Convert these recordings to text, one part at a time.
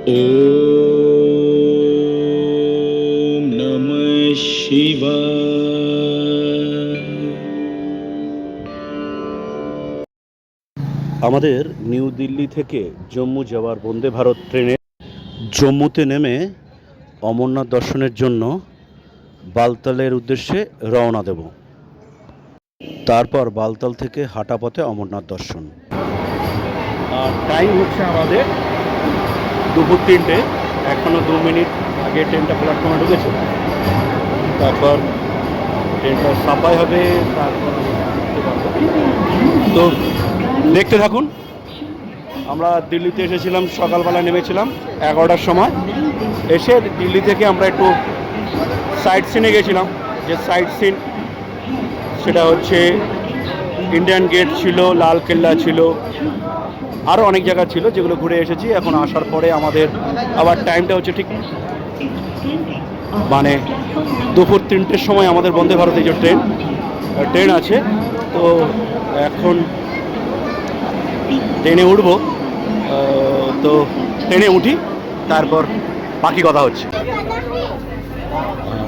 ওম নমঃ শিবায়। আমাদের নিউ দিল্লি থেকে জম্মু যাওয়ার বন্দে ভারত ট্রেনে জম্মুতে নেমে অমরনাথ দর্শনের জন্য বালতালের উদ্দেশ্যে রওনা দেব। তারপর বালতাল থেকে হাঁটা পথে অমরনাথ দর্শন। আর টাইম হচ্ছে আমাদের দুপুর 3টে। এখনও 2 মিনিট আগে ট্রেনটা প্ল্যাটফর্মে ঢুকেছে। তারপর ট্রেনটা সাফাই হবে, তারপর তো দেখতে থাকুন। আমরা দিল্লিতে এসেছিলাম, সকালবেলা নেমেছিলাম 11টার সময়। এসে দিল্লি থেকে আমরা একটু সাইট সিনে গেছিলাম। যে সাইট সিন সেটা হচ্ছে ইন্ডিয়ান গেট ছিল, লাল কেল্লা ছিল, আরও অনেক জায়গা ছিল যেগুলো ঘুরে এসেছি। এখন আসার পরে আমাদের আবার টাইমটা হচ্ছে ঠিক মানে দুপুর 3টের সময় আমাদের বন্দে ভারত এই যে ট্রেন আছে। তো এখন ট্রেনে উঠবো। তো ট্রেনে উঠি, তারপর বাকি কথা হচ্ছে।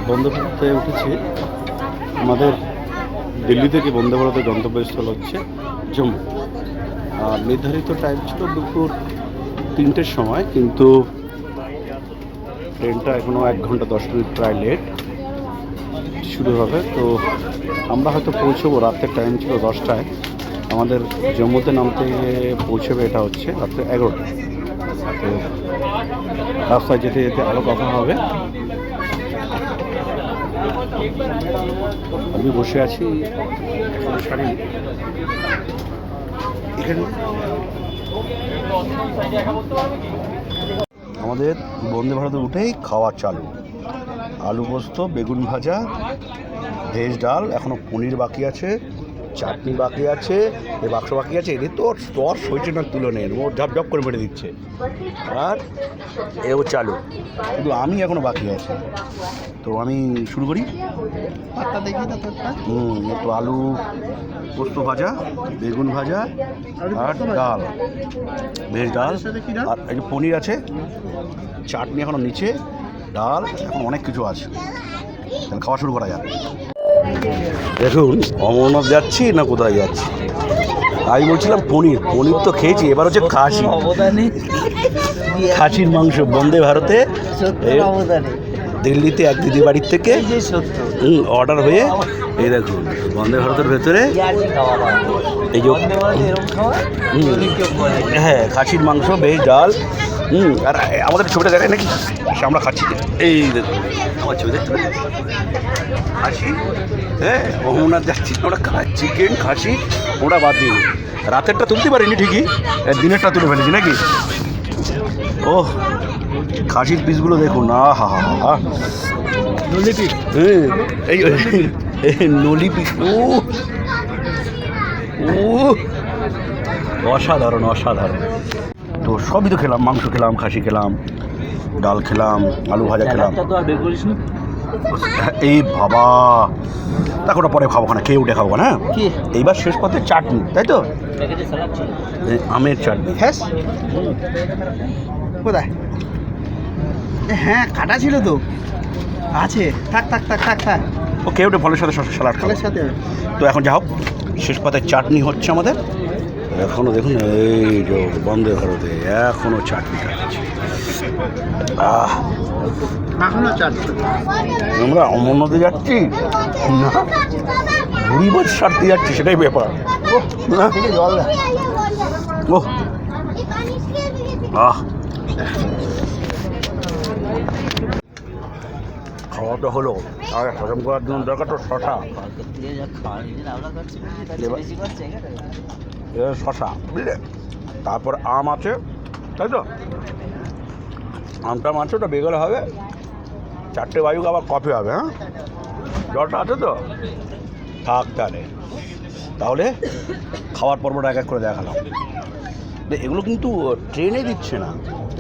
বন্দে ভারতে উঠেছি। আমাদের দিল্লি থেকে বন্দে ভারতের গন্তব্যস্থল হচ্ছে জম্মু। আর নির্ধারিত টাইম ছিল দুপুর 3টের সময়, কিন্তু ট্রেনটা এখনও 1 ঘন্টা 10 মিনিট প্রায় লেট শুরু হবে। তো আমরা হয়তো পৌঁছবো, রাতের টাইম ছিল 10টায়। আমাদের জম্মুতে নামতে পৌঁছবে এটা হচ্ছে রাত্রে 11টায়। তো রাস্তায় যেতে যেতে আরও কথা হবে। আমি বসে আছি শাড়ি এখানে। আমাদের বন্দে ভারতে উঠেই খাওয়া চালু। আলু পোস্ত, বেগুন ভাজা, ভেজ ডাল, এখনও পনির বাকি আছে, চাটনি বাকি আছে, এ বাক্স বাকি আছে। এদের তো স্তর সইছে না তুলনে, ও ঝপ ঝপ করে মেরে দিচ্ছে। আর এও চালু, কিন্তু আমি এখনও বাকি আছে। তো আমি শুরু করি। একটু আলু পোস্ত ভাজা, বেগুন ভাজা আর ডাল, ভেজ ডাল, আর এই যে পনির আছে, চাটনি এখনও নিচে, ডাল, এখন অনেক কিছু আছে। তাহলে খাওয়া শুরু করা যাক। দেখুন, অমরনাথ যাচ্ছি না কোথায় যাচ্ছি। আমি বলছিলাম পনির তো খেয়েছি, এবার হচ্ছে খাসির মাংস বন্দে ভারতে। দিল্লিতে এক দিদি বাড়ির থেকে অর্ডার হয়ে, এই দেখুন বন্দে ভারতের ভেতরে এই যে হ্যাঁ খাসির মাংস, ভেজ ডাল। আর আমাদের ছবিটা দেখে নাকি আমরা খাচ্ছি, এই দেখুন আমার ছবি দেখতে খাসি। হ্যাঁ, অমরনাথ যাচ্ছি আমরা চিকেন খাসি, ওটা বাদ দিই। রাতেরটা তুলতে পারিনি ঠিকই, দিনেরটা তুলে ফেলেছি নাকি। ও খাসির পিসগুলো দেখুন, হা হা হা, নলি পিস। এই নলি পিস, অসাধারণ অসাধারণ। তো সবই তো খেলাম, মাংস খেলাম, খাসি খেলাম, ডাল খেলাম, আলু ভাজা খেলাম। এই বাবা, দেখো ওটা পরে খাবো না, খেয়ে উঠে খাবো না। এইবার শেষ পথে চাটনি, তাই তো আমের চাটনি। হ্যাঁ কোথায়? হ্যাঁ কাটা ছিল তো, আছে, থাক থাক থাক থাক থাক। ও খেয়ে উঠে ফলের সাথে স্যালাড খাওয়ার সাথে। তো এখন যা হোক, শেষ পথে চাটনি হচ্ছে আমাদের। এখনও দেখুন এই যে বন্দে ভারতে এখনও চাটনি খাচ্ছে। এখনো চাটনি। আমরা অমরনাথে যাচ্ছি না, ঘুরিবার স্বার্থে যাচ্ছি, সেটাই ব্যাপার। ও খাওয়াটা হলো, আর হজম করার জন্য দরকার তো শশা। শশা বুঝলে, তারপর আম আছে, তাই তো আমটা আছে, ওটা বেগলে হবে। 4টে বায়ু আবার কফি হবে। হ্যাঁ, জলটা আছে তো, থাক তাহলে খাওয়ার পর্বটা এক এক করে দেখালাম। এগুলো কিন্তু ট্রেনে দিচ্ছে না,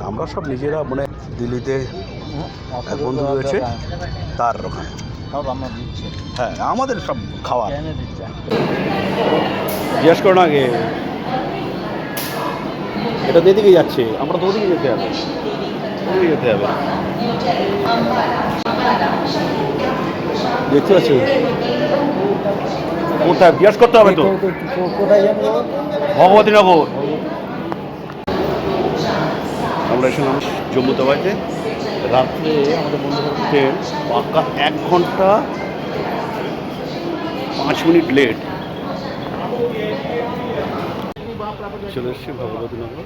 আমরা সব নিজেরা মানে দিল্লিতে এক বন্ধু রয়েছে তার ওখানে, হ্যাঁ আমাদের সব খাওয়া জিজ্ঞেস করো না আগে। এটা দিকে যাচ্ছে, আমরা তো ওদিকে যেতে হবে। যেতে হবে। দেখতে পাচ্ছ কোথায় জিজ্ঞাসা করতে হবে তো, কোথায় যাবো? ভগবতীনগর। আমরা এসে জম্মু তাওয়াইতে রাত্রে আমাদের বন্ধুদের ট্রেন পাক্কা 1 ঘন্টা 5 মিনিট লেট। চলে এসছি ভগবতীনগর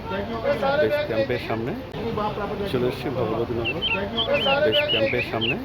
বেস ক্যাম্পের সামনে, চলে এসছি ভগবতীনগর বেস ক্যাম্পের সামনে।